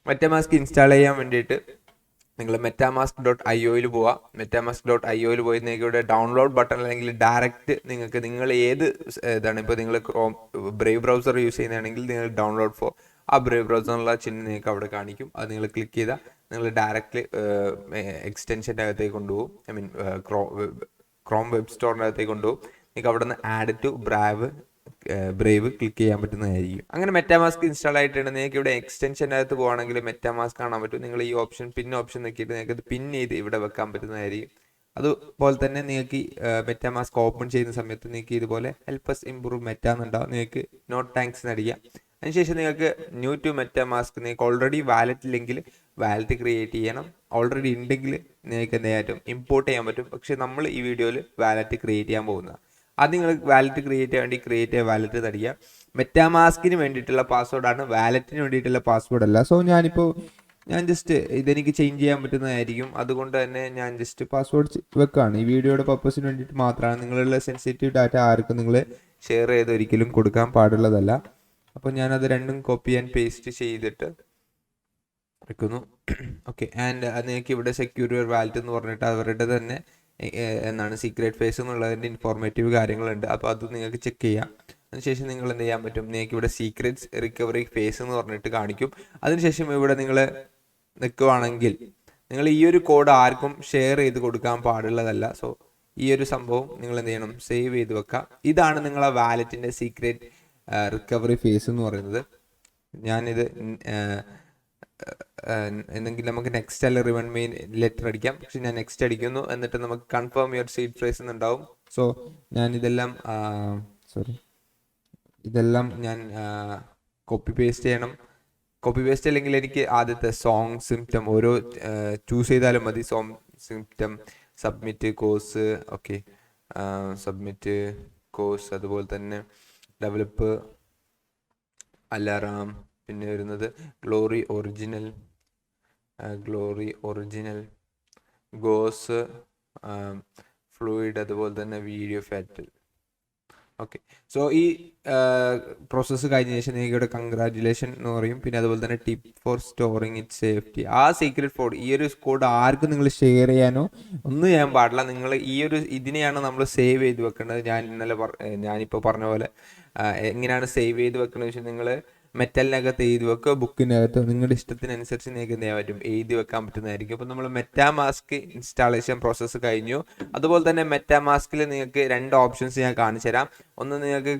MetaMask install ചെയ്യാൻ വേണ്ടിയിട്ട് നിങ്ങൾ metamask.ioയിൽ പോവുക. metamask.ioയിൽ പോയി നിങ്ങൾക്ക് ഇവിടെ ഡൗൺലോഡ് ബട്ടൺ അല്ലെങ്കിൽ ഡയറക്റ്റ് നിങ്ങൾ ഏത് ഇതാണ് ഇപ്പോൾ നിങ്ങൾ ബ്രേവ് ബ്രൗസർ യൂസ് ചെയ്യുന്നതാണെങ്കിൽ നിങ്ങൾ ഡൗൺലോഡ് ഫോർ ആ ബ്രേവ് ബ്രൗസറിനുള്ള ചിഹ്നം നിങ്ങൾക്ക് അവിടെ കാണിക്കും. അത് നിങ്ങൾ ക്ലിക്ക് ചെയ്താൽ നിങ്ങൾ ഡയറക്റ്റ് എക്സ്റ്റൻഷൻ്റെ അകത്തേക്ക് കൊണ്ടുപോകും. ഐ മീൻ ക്രോം വെബ് സ്റ്റോറിൻ്റെ അകത്തേക്ക് കൊണ്ടുപോകും. നിങ്ങൾക്ക് അവിടെ നിന്ന് ആഡ് ടു ബ്രേവ് ക്ലിക്ക് ചെയ്യാൻ പറ്റുന്നതായിരിക്കും. അങ്ങനെ മെറ്റാമാസ്ക് ഇൻസ്റ്റാൾ ആയിട്ടുണ്ട്. നിങ്ങൾക്ക് ഇവിടെ എക്സ്റ്റൻഷൻ്റെ അകത്ത് പോകുകയാണെങ്കിൽ മെറ്റാമാസ്ക് കാണാൻ പറ്റും. നിങ്ങൾ ഈ പിൻ ഓപ്ഷൻ നോക്കിയിട്ട് നിങ്ങൾക്ക് ഇത് പിൻ ചെയ്ത് ഇവിടെ വെക്കാൻ പറ്റുന്നതായിരിക്കും. അതുപോലെ തന്നെ നിങ്ങൾക്ക് മെറ്റാമാസ്ക് ഓപ്പൺ ചെയ്യുന്ന സമയത്ത് നിങ്ങൾക്ക് ഇതുപോലെ ഹെൽപ്പ് അസ് ഇംപ്രൂവ് മെറ്റ എന്നുണ്ടാവും. നിങ്ങൾക്ക് നോട്ട് താങ്ക്സ് എന്നടിക്കാം. അതിനുശേഷം നിങ്ങൾക്ക് ന്യൂ ടു മെറ്റാമാസ്ക്, നിങ്ങൾക്ക് ഓൾറെഡി വാലറ്റ് ഇല്ലെങ്കിൽ വാലറ്റ് ക്രിയേറ്റ് ചെയ്യണം. ഓൾറെഡി ഉണ്ടെങ്കിൽ നിങ്ങൾക്ക് എന്ത് ചെയ്യാൻ പറ്റും, ഇമ്പോർട്ട് ചെയ്യാൻ പറ്റും. പക്ഷേ നമ്മൾ ഈ വീഡിയോയിൽ വാലറ്റ് ക്രിയേറ്റ് ചെയ്യാൻ പോകുന്നത്. അത് നിങ്ങൾ വാലറ്റ് ക്രിയേറ്റ് ചെയ്യാൻ വേണ്ടി ക്രിയേറ്റ് ചെയ്യാൻ വാലറ്റ് തടിക്കുക. മെറ്റാമാസ്കിന് വേണ്ടിയിട്ടുള്ള പാസ്വേഡാണ്, വാലറ്റിന് വേണ്ടിയിട്ടുള്ള പാസ്വേഡ് അല്ല. സോ ഞാൻ ജസ്റ്റ് ഇതെനിക്ക് ചേഞ്ച് ചെയ്യാൻ പറ്റുന്നതായിരിക്കും. അതുകൊണ്ട് തന്നെ ഞാൻ ജസ്റ്റ് പാസ്വേഡ് വെക്കുകയാണ്. ഈ വീഡിയോയുടെ പർപ്പസിന് വേണ്ടിയിട്ട് മാത്രമാണ്. നിങ്ങളുള്ള സെൻസിറ്റീവ് ഡാറ്റ ആർക്കും നിങ്ങൾ ഷെയർ ചെയ്ത് ഒരിക്കലും കൊടുക്കാൻ പാടുള്ളതല്ല. അപ്പോൾ ഞാനത് രണ്ടും കോപ്പി ആൻഡ് പേസ്റ്റ് ചെയ്തിട്ട് വെക്കുന്നു. ഓക്കെ, ആൻഡ് നിങ്ങൾക്ക് ഇവിടെ സെക്യൂർ യുവർ വാലറ്റ് എന്ന് പറഞ്ഞിട്ട് അവരുടെ തന്നെ എന്നാണ് സീക്രട്ട് ഫേസ് എന്നുള്ളതിൻ്റെ ഇൻഫോർമേറ്റീവ് കാര്യങ്ങളുണ്ട്. അപ്പോൾ അത് നിങ്ങൾക്ക് ചെക്ക് ചെയ്യാം. അതിനുശേഷം നിങ്ങൾ എന്ത് ചെയ്യാൻ പറ്റും, നിങ്ങൾക്ക് ഇവിടെ സീക്രറ്റ്സ് റിക്കവറി ഫേസ് എന്ന് പറഞ്ഞിട്ട് കാണിക്കും. അതിനുശേഷം ഇവിടെ നിങ്ങൾ നിൽക്കുവാണെങ്കിൽ നിങ്ങൾ ഈ ഒരു കോഡ് ആർക്കും ഷെയർ ചെയ്ത് കൊടുക്കാൻ പാടുള്ളതല്ല. സോ ഈ ഒരു സംഭവം നിങ്ങൾ എന്ത് ചെയ്യണം, സേവ് ചെയ്ത് വെക്കാം. ഇതാണ് നിങ്ങളെ വാലറ്റിൻ്റെ സീക്രറ്റ് റിക്കവറി ഫേസ് എന്ന് പറയുന്നത്. ഞാനിത് എന്തെങ്കിലും നമുക്ക് നെക്സ്റ്റ് അല്ല റിവൺ മെയിൻ ലെറ്റർ അടിക്കാം. പക്ഷെ ഞാൻ നെക്സ്റ്റ് അടിക്കുന്നു. എന്നിട്ട് നമുക്ക് കൺഫേം യുവർ സീഡ് ഫ്രേസ് എന്നുണ്ടാവും. സോ ഞാൻ ഇതെല്ലാം ഞാൻ കോപ്പി പേസ്റ്റ് ചെയ്യണം. കോപ്പി പേസ്റ്റ് അല്ലെങ്കിൽ എനിക്ക് ആദ്യത്തെ സോങ് സിംപ്റ്റം ഓരോ ചൂസ് ചെയ്താലും മതി. സോങ് സിംപ്റ്റം, submit course, okay, submit course, അതുപോലെ തന്നെ ഡെവലപ്പ്, അലാറാം, പിന്നെ വരുന്നത് ഗ്ലോറി ഒറിജിനൽ, ഗോസ്, ഫ്ലൂയിഡ്, അതുപോലെ തന്നെ വീഡിയോ ഫാറ്റൽ. ഓക്കെ, സോ ഈ പ്രോസസ്സ് കഴിഞ്ഞ ശേഷം നിങ്ങൾക്ക് ഇവിടെ കൺഗ്രാജുലേഷൻ എന്ന് പറയും. പിന്നെ അതുപോലെ തന്നെ tip four storing it safety. ആ സീക്രട്ട് കോഡ്, ഈ ഒരു കോഡ് ആർക്കും നിങ്ങൾ ഷെയർ ചെയ്യാനോ ഒന്നും ചെയ്യാൻ പാടില്ല. നിങ്ങൾ ഇതിനെയാണ് നമ്മൾ സേവ് ചെയ്ത് വെക്കേണ്ടത്. ഞാനിപ്പോൾ പറഞ്ഞ പോലെ എങ്ങനെയാണ് സേവ് ചെയ്ത് വെക്കുന്നത് വെച്ചാൽ നിങ്ങൾ മെറ്റലിനകത്ത് എഴുതി വെക്കുക, ബുക്കിനകത്ത് നിങ്ങളുടെ ഇഷ്ടത്തിനനുസരിച്ച് നിങ്ങൾക്ക് എന്ത് ചെയ്യാൻ പറ്റും, എഴുതി വെക്കാൻ പറ്റുന്നതായിരിക്കും. അപ്പോൾ നമ്മൾ മെറ്റാമാസ്ക് ഇൻസ്റ്റാളേഷൻ പ്രോസസ്സ് കഴിഞ്ഞു. അതുപോലെ തന്നെ മെറ്റാമാസ്കിൽ നിങ്ങൾക്ക് രണ്ട് ഓപ്ഷൻസ് ഞാൻ കാണിച്ചു തരാം. ഒന്ന്, നിങ്ങൾക്ക്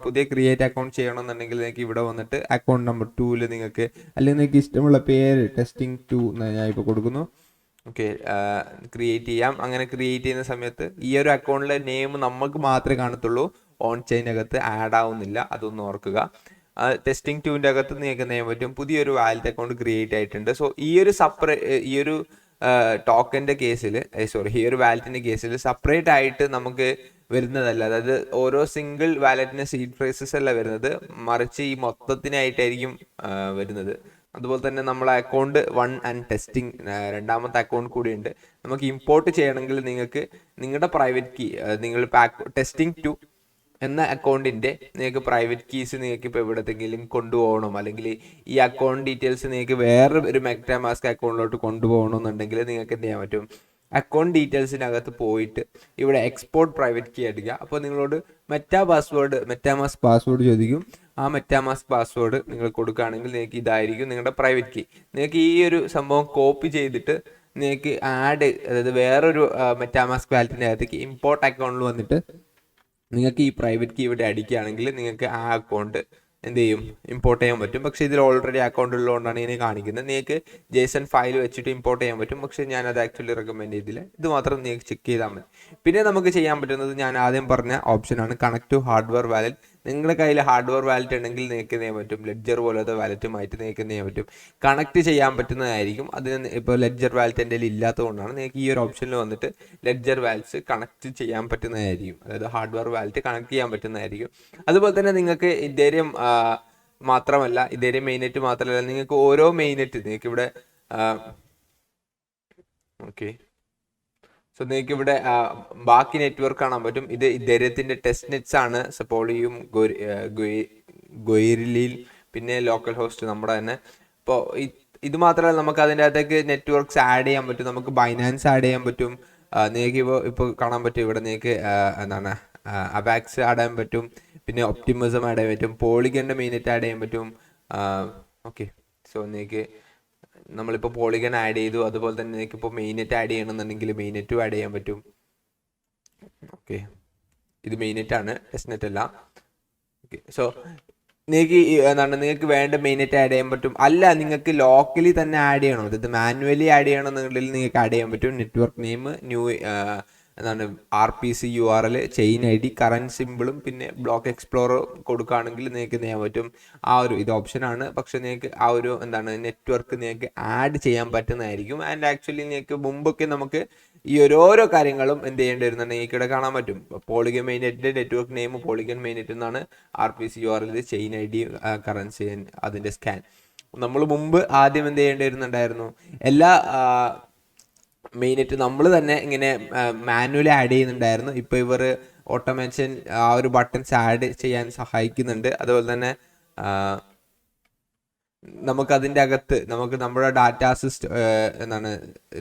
പുതിയ ക്രിയേറ്റ് അക്കൗണ്ട് ചെയ്യണമെന്നുണ്ടെങ്കിൽ നിങ്ങൾക്ക് ഇവിടെ വന്നിട്ട് അക്കൗണ്ട് നമ്പർ 2ൽ നിങ്ങൾക്ക്, അല്ലെങ്കിൽ നിങ്ങൾക്ക് ഇഷ്ടമുള്ള പേര് ടെസ്റ്റിംഗ് 2 ഞാൻ ഇപ്പോൾ കൊടുക്കുന്നു. ഓക്കെ, ക്രിയേറ്റ് ചെയ്യാം. അങ്ങനെ ക്രിയേറ്റ് ചെയ്യുന്ന സമയത്ത് ഈ ഒരു അക്കൗണ്ടിലെ നെയിം നമുക്ക് മാത്രമേ കാണത്തുള്ളൂ, ഓൺ ചെയിനകത്ത് ആഡ് ആവുന്നില്ല. അതൊന്ന് ഓർക്കുക. ടെസ്റ്റിംഗ് 2ൻ്റെ അകത്ത് നിങ്ങൾക്ക് എന്ത് ചെയ്യാൻ പറ്റും, പുതിയൊരു വാലറ്റ് അക്കൗണ്ട് ക്രിയേറ്റ് ആയിട്ടുണ്ട്. സോ ഈ ഒരു ടോക്കൻ്റെ കേസിൽ ഈ ഒരു വാലറ്റിൻ്റെ കേസിൽ സെപ്പറേറ്റ് ആയിട്ട് നമുക്ക് വരുന്നതല്ല. അതായത് ഓരോ സിംഗിൾ വാലറ്റിന് സീഡ് ഫ്രേസസ് അല്ല വരുന്നത്, മറിച്ച് ഈ മൊത്തത്തിനായിട്ടായിരിക്കും വരുന്നത്. അതുപോലെ തന്നെ നമ്മളെ അക്കൗണ്ട് 1 ആൻഡ് ടെസ്റ്റിംഗ് രണ്ടാമത്തെ അക്കൗണ്ട് കൂടിയുണ്ട്. നമുക്ക് ഇമ്പോർട്ട് ചെയ്യണമെങ്കിൽ നിങ്ങൾക്ക് നിങ്ങളുടെ പ്രൈവറ്റ് കീ, നിങ്ങൾ ടെസ്റ്റിംഗ് 2 എന്ന അക്കൗണ്ടിൻ്റെ നിങ്ങൾക്ക് പ്രൈവറ്റ് കീസ് നിങ്ങൾക്ക് ഇപ്പോൾ എവിടത്തെങ്കിലും കൊണ്ടുപോകണം, അല്ലെങ്കിൽ ഈ അക്കൗണ്ട് ഡീറ്റെയിൽസ് നിങ്ങൾക്ക് വേറെ ഒരു മെറ്റാമാസ്ക് അക്കൗണ്ടിലോട്ട് കൊണ്ടുപോകണമെന്നുണ്ടെങ്കിൽ നിങ്ങൾക്ക് എന്ത് ചെയ്യാൻ പറ്റും, അക്കൗണ്ട് ഡീറ്റെയിൽസിനകത്ത് പോയിട്ട് ഇവിടെ എക്സ്പോർട്ട് പ്രൈവറ്റ് കീ അടിക്കുക. അപ്പോൾ നിങ്ങളോട് മെറ്റാമാസ്ക് പാസ്വേഡ് ചോദിക്കും. ആ മെറ്റാമാസ്ക് പാസ്വേഡ് നിങ്ങൾ കൊടുക്കുകയാണെങ്കിൽ നിങ്ങൾക്ക് ഇതായിരിക്കും നിങ്ങളുടെ പ്രൈവറ്റ് കീ. നിങ്ങൾക്ക് ഈ ഒരു സംഭവം കോപ്പി ചെയ്തിട്ട് നിങ്ങൾക്ക് അതായത് വേറൊരു മെറ്റാമാസ്ക് വാലറ്റിൻ്റെ അകത്തേക്ക് ഇമ്പോർട്ട് അക്കൗണ്ടിൽ വന്നിട്ട് നിങ്ങൾക്ക് ഈ പ്രൈവറ്റ് കീ ഇവിടെ അടിക്കുകയാണെങ്കിൽ നിങ്ങൾക്ക് ആ അക്കൗണ്ട് എന്ത് ചെയ്യും, ഇമ്പോർട്ട് ചെയ്യാൻ പറ്റും. പക്ഷേ ഇതിൽ ഓൾറെഡി അക്കൗണ്ട് ഉള്ളതുകൊണ്ടാണ് ഇതിനെ കാണിക്കുന്നത്. നിങ്ങൾക്ക് ജേസൺ ഫയൽ വെച്ചിട്ട് ഇമ്പോർട്ട് ചെയ്യാൻ പറ്റും. പക്ഷേ ഞാനത് ആക്ച്വലി റെക്കമെൻഡ് ചെയ്തില്ല. ഇത് മാത്രം നിങ്ങൾക്ക് ചെക്ക് ചെയ്താൽ മതി. പിന്നെ നമുക്ക് ചെയ്യാൻ പറ്റുന്നത് ഞാൻ ആദ്യം പറഞ്ഞ ഓപ്ഷനാണ്, കണക്ട് ടു ഹാർഡ്വെയർ വാലറ്റ്. നിങ്ങളുടെ കയ്യിൽ ഹാർഡ്വെയർ വാലറ്റ് ഉണ്ടെങ്കിൽ നിങ്ങൾക്ക് എന്ത് ചെയ്യാൻ പറ്റും, ലെഡ്ജർ പോലത്തെ വാലറ്റുമായിട്ട് നിങ്ങൾക്ക് എന്ത് ചെയ്യാൻ പറ്റും, കണക്ട് ചെയ്യാൻ പറ്റുന്നതായിരിക്കും. അതിന് ഇപ്പോൾ ലെഡ്ജർ വാലറ്റ് എൻ്റെ കയ്യിൽ ഇല്ലാത്തതുകൊണ്ടാണ് നിങ്ങൾക്ക് ഈ ഒരു ഓപ്ഷനിൽ വന്നിട്ട് ലെഡ്ജർ വാലറ്റ്സ് കണക്ട് ചെയ്യാൻ പറ്റുന്നതായിരിക്കും. അതായത് ഹാർഡ്വെയർ വാലറ്റ് കണക്ട് ചെയ്യാൻ പറ്റുന്നതായിരിക്കും. അതുപോലെ തന്നെ നിങ്ങൾക്ക് ഇതേരിയം മാത്രമല്ല, ഇതേരിയം മെയിനെറ്റ് മാത്രമല്ല, നിങ്ങൾക്ക് ഓരോ മെയിനെറ്റ് നിങ്ങൾക്ക് ഇവിടെ ഓക്കെ, സോ നിങ്ങൾക്ക് ഇവിടെ ബാക്കി നെറ്റ്വർക്ക് കാണാൻ പറ്റും. ഇത് ഇദ്ദേഹത്തിൻ്റെ ടെസ്റ്റ് നെറ്റ്സ് ആണ്, സപ്പോളിയും ഗൊയിരിലിൽ, പിന്നെ ലോക്കൽ ഹോസ്റ്റ് നമ്മുടെ തന്നെ. അപ്പോൾ ഇത് മാത്രമല്ല, നമുക്ക് അതിൻ്റെ അകത്തേക്ക് നെറ്റ്വർക്ക്സ് ആഡ് ചെയ്യാൻ പറ്റും. നമുക്ക് ബൈനാൻസ് ആഡ് ചെയ്യാൻ പറ്റും. നിങ്ങൾക്ക് ഇപ്പോൾ കാണാൻ പറ്റും ഇവിടെ നിങ്ങൾക്ക് എന്താണ് അബാക്സ് ആഡ് ചെയ്യാൻ പറ്റും, പിന്നെ ഒപ്റ്റിമിസം ആഡ് ചെയ്യാൻ പറ്റും, പോളിഗൻ്റെ മെയിനെറ്റ് ആഡ് ചെയ്യാൻ പറ്റും. ഓക്കെ, സോ നിങ്ങൾക്ക് നമ്മളിപ്പോൾ പോളിഗൺ ആഡ് ചെയ്തു, അതുപോലെ തന്നെ നിങ്ങൾക്ക് ഇപ്പോൾ മെയിനെറ്റ് ആഡ് ചെയ്യണമെന്നുണ്ടെങ്കിൽ മെയിനെറ്റും ആഡ് ചെയ്യാൻ പറ്റും. ഓക്കെ, ഇത് മെയിനെറ്റ് ആണ്, ടെസ്റ്റ് നെറ്റ് അല്ല. ഓക്കെ, സോ നിങ്ങൾക്ക് എന്താണ് നിങ്ങൾക്ക് വേണ്ട മെയിനെറ്റ് ആഡ് ചെയ്യാൻ പറ്റും. അല്ല, നിങ്ങൾക്ക് ലോക്കലി തന്നെ ആഡ് ചെയ്യണം, അതായത് മാനുവലി ആഡ് ചെയ്യണമെന്നുണ്ടെങ്കിൽ നിങ്ങൾക്ക് ആഡ് ചെയ്യാൻ പറ്റും. നെറ്റ്വർക്ക് നെയിം, ന്യൂ എന്താണ് RPC URL, chain ID, current സിമ്പിളും പിന്നെ ബ്ലോക്ക് എക്സ്പ്ലോറർ കൊടുക്കുകയാണെങ്കിൽ നിങ്ങൾക്ക് ചെയ്യാൻ പറ്റും. ഇത് ഓപ്ഷനാണ്, പക്ഷെ നിങ്ങൾക്ക് എന്താണ് നെറ്റ്വർക്ക് നിങ്ങൾക്ക് ആഡ് ചെയ്യാൻ പറ്റുന്നതായിരിക്കും. ആൻഡ് ആക്ച്വലി നിങ്ങൾക്ക് മുമ്പൊക്കെ നമുക്ക് ഈ ഓരോരോ കാര്യങ്ങളും എന്ത് ചെയ്യേണ്ടി വരുന്നുണ്ട് നിങ്ങൾക്ക് ഇവിടെ കാണാൻ പറ്റും. പോളിഗൺ മെയിനെറ്റിൻ്റെ നെറ്റ്വർക്ക് നെയിം പോളിഗൺ മെയിനെറ്റ് എന്നാണ്, RPC URL, chain ID, currency, അതിൻ്റെ സ്കാൻ. നമ്മൾ മുമ്പ് ആദ്യം എന്ത് ചെയ്യേണ്ടി വരുന്നുണ്ടായിരുന്നു, എല്ലാ മെയിനെറ്റ് നമ്മൾ തന്നെ ഇങ്ങനെ മാനുവലി ആഡ് ചെയ്യുന്നുണ്ടായിരുന്നു. ഇപ്പോൾ ഇവർ ഓട്ടോമേഷൻ ഒരു ബട്ടൺസ് ആഡ് ചെയ്യാൻ സഹായിക്കുന്നുണ്ട്. അതുപോലെ തന്നെ നമുക്കതിൻ്റെ അകത്ത് നമ്മുടെ ഡാറ്റാസ് എന്താണ്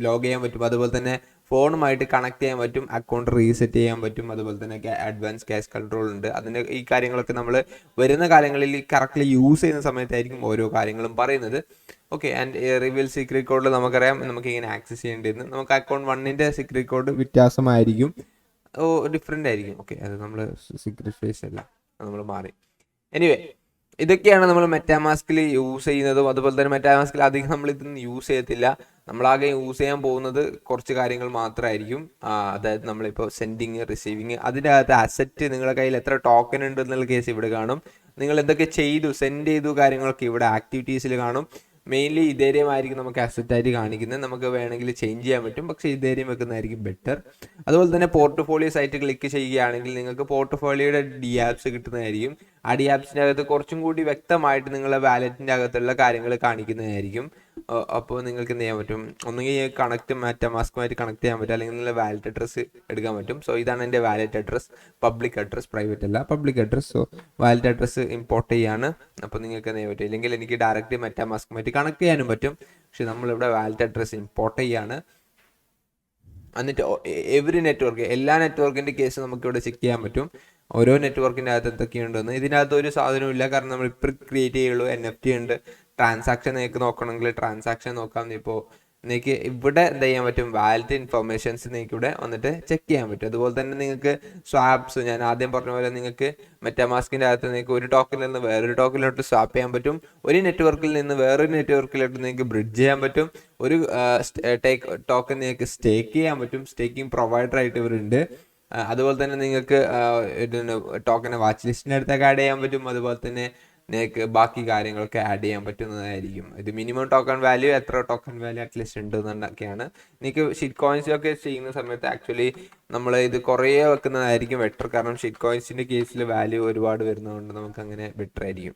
ലോഗ് ചെയ്യാൻ പറ്റും. അതുപോലെ തന്നെ ഫോണുമായിട്ട് കണക്ട് ചെയ്യാൻ പറ്റും, അക്കൗണ്ട് റീസെറ്റ് ചെയ്യാൻ പറ്റും. അതുപോലെ തന്നെ അഡ്വാൻസ് ക്യാഷ് കൺട്രോൾ ഉണ്ട്. അതിൻ്റെ ഈ കാര്യങ്ങളൊക്കെ നമ്മൾ വരുന്ന കാലങ്ങളിൽ കറക്റ്റ്ലി യൂസ് ചെയ്യുന്ന സമയത്തായിരിക്കും ഓരോ കാര്യങ്ങളും പറയുന്നത്. Okay, and reveal secret code നമുക്കറിയാം, നമുക്ക് ഇങ്ങനെ ആക്സസ് ചെയ്യേണ്ടിയിരുന്നു. നമുക്ക് അക്കൗണ്ട് 1ൻ്റെ സീക്രട്ട് കോഡ് വ്യത്യാസമായിരിക്കും, ഡിഫറെൻ്റ് ആയിരിക്കും. ഓക്കെ, അത് നമ്മൾ സീക്രട്ട് ഫേസ് അല്ല, നമ്മൾ മാറി. എനിവേ, ഇതൊക്കെയാണ് നമ്മൾ മെറ്റാമാസ്കിൽ യൂസ് ചെയ്യുന്നതും. അതുപോലെ തന്നെ മെറ്റാമാസ്കിൽ അധികം നമ്മൾ ഇതൊന്നും യൂസ് ചെയ്യത്തില്ല. നമ്മളാകെ യൂസ് ചെയ്യാൻ പോകുന്നത് കുറച്ച് കാര്യങ്ങൾ മാത്രമായിരിക്കും. അതായത് നമ്മളിപ്പോൾ സെൻഡിങ്, റിസീവിങ്, അതിൻ്റെ അകത്ത് അസറ്റ്, നിങ്ങളുടെ കയ്യിൽ എത്ര ടോക്കൺ ഉണ്ട് എന്നുള്ള കേസ് ഇവിടെ കാണും. നിങ്ങൾ എന്തൊക്കെ ചെയ്തു, സെൻഡ് ചെയ്തു, കാര്യങ്ങളൊക്കെ ഇവിടെ ആക്ടിവിറ്റീസിൽ കാണും. മെയിൻലി ഇതേരിയം ആയിരിക്കും നമുക്ക് അസറ്റായിട്ട് കാണിക്കുന്നത്. നമുക്ക് വേണമെങ്കിൽ ചേഞ്ച് ചെയ്യാൻ പറ്റും, പക്ഷേ ഇതേരിയം വെക്കുന്നതായിരിക്കും ബെറ്റർ. അതുപോലെ തന്നെ പോർട്ട്ഫോളിയോ സൈറ്റ് ക്ലിക്ക് ചെയ്യുകയാണെങ്കിൽ നിങ്ങൾക്ക് പോർട്ട്ഫോളിയോയുടെ DApps കിട്ടുന്നതായിരിക്കും. ആ DAppsൻ്റെ അകത്ത് കുറച്ചും കൂടി വ്യക്തമായിട്ട് നിങ്ങളുടെ വാലറ്റിൻ്റെ അകത്തുള്ള കാര്യങ്ങൾ കാണിക്കുന്നതായിരിക്കും. അപ്പോൾ നിങ്ങൾക്ക് എന്ത് ചെയ്യാൻ പറ്റും, ഒന്നുകിൽ മെറ്റാമാസ്കുമായിട്ട് കണക്ട് ചെയ്യാൻ പറ്റും, അല്ലെങ്കിൽ നിങ്ങളുടെ വാലറ്റ് അഡ്രസ്സ് എടുക്കാൻ പറ്റും. സോ ഇതാണ് എൻ്റെ wallet address, public address, private അല്ല, public address. So wallet address import ചെയ്യാണ്. അപ്പോൾ നിങ്ങൾക്ക് എന്ത് ചെയ്യാൻ പറ്റും, ഇല്ലെങ്കിൽ എനിക്ക് ഡയറക്റ്റ് മെറ്റാമാസ്കുമായിട്ട് കണക്ട് ചെയ്യാനും പറ്റും. പക്ഷെ നമ്മളിവിടെ വാലറ്റ് അഡ്രസ്സ് ഇമ്പോർട്ട് ചെയ്യാണ്. എന്നിട്ട് എവറി നെറ്റ്വർക്ക്, എല്ലാ നെറ്റ്വർക്കിൻ്റെ കേസ് നമുക്കിവിടെ ചെക്ക് ചെയ്യാൻ പറ്റും. ഓരോ നെറ്റ്വർക്കിൻ്റെ അകത്ത് എന്തൊക്കെയുണ്ടെന്ന്. ഇതിനകത്ത് ഒരു സാധനവും ഇല്ല, കാരണം നമ്മൾ ഇപ്പോൾ ക്രിയേറ്റ് ചെയ്യുള്ളൂ. NFT ഉണ്ട്. ട്രാൻസാക്ഷൻ നിങ്ങൾക്ക് നോക്കണമെങ്കിൽ ട്രാൻസാക്ഷൻ നോക്കാം. ഇപ്പോൾ നിങ്ങൾക്ക് ഇവിടെ എന്ത് ചെയ്യാൻ പറ്റും, വാലറ്റ് ഇൻഫർമേഷൻസ് നിങ്ങൾക്ക് ഇവിടെ വന്നിട്ട് ചെക്ക് ചെയ്യാൻ പറ്റും. അതുപോലെ തന്നെ നിങ്ങൾക്ക് സ്വാപ്സ്, ഞാൻ ആദ്യം പറഞ്ഞ പോലെ നിങ്ങൾക്ക് മെറ്റാമാസ്കിൻ്റെ അകത്ത് നിങ്ങൾക്ക് ഒരു ടോക്കനിൽ നിന്ന് വേറൊരു ടോക്കനിലോട്ട് സ്വാപ്പ് ചെയ്യാൻ പറ്റും. ഒരു നെറ്റ്വർക്കിൽ നിന്ന് വേറൊരു നെറ്റ്വർക്കിലോട്ട് നിങ്ങൾക്ക് ബ്രിഡ്ജ് ചെയ്യാൻ പറ്റും. ഒരു ടോക്കൺ നിങ്ങൾക്ക് സ്റ്റേക്ക് ചെയ്യാൻ പറ്റും. സ്റ്റേക്കിംഗ് പ്രൊവൈഡറായിട്ട് ഇവരുണ്ട്. അതുപോലെ തന്നെ നിങ്ങൾക്ക് ടോക്കനെ വാച്ച് ലിസ്റ്റിൻ്റെ അടുത്തൊക്കെ ആഡ് ചെയ്യാൻ പറ്റും. അതുപോലെ തന്നെ നിങ്ങൾക്ക് ബാക്കി കാര്യങ്ങളൊക്കെ ആഡ് ചെയ്യാൻ പറ്റുന്നതായിരിക്കും. ഇത് മിനിമം ടോക്കൺ വാല്യൂ, എത്ര ടോക്കൺ വാല്യൂ അറ്റ്ലീസ്റ്റ് ഉണ്ടെന്നൊക്കെയാണ്. നിങ്ങൾക്ക് ഷിറ്റ് കോയിൻസിലൊക്കെ ചെയ്യുന്ന സമയത്ത് ആക്ച്വലി നമ്മൾ ഇത് കുറേ വെക്കുന്നതായിരിക്കും ബെറ്റർ, കാരണം ഷിറ്റ് കോയിൻസിൻ്റെ കേസിൽ വാല്യൂ ഒരുപാട് വരുന്നതുകൊണ്ട് നമുക്ക് അങ്ങനെ ബെറ്റർ ആയിരിക്കും.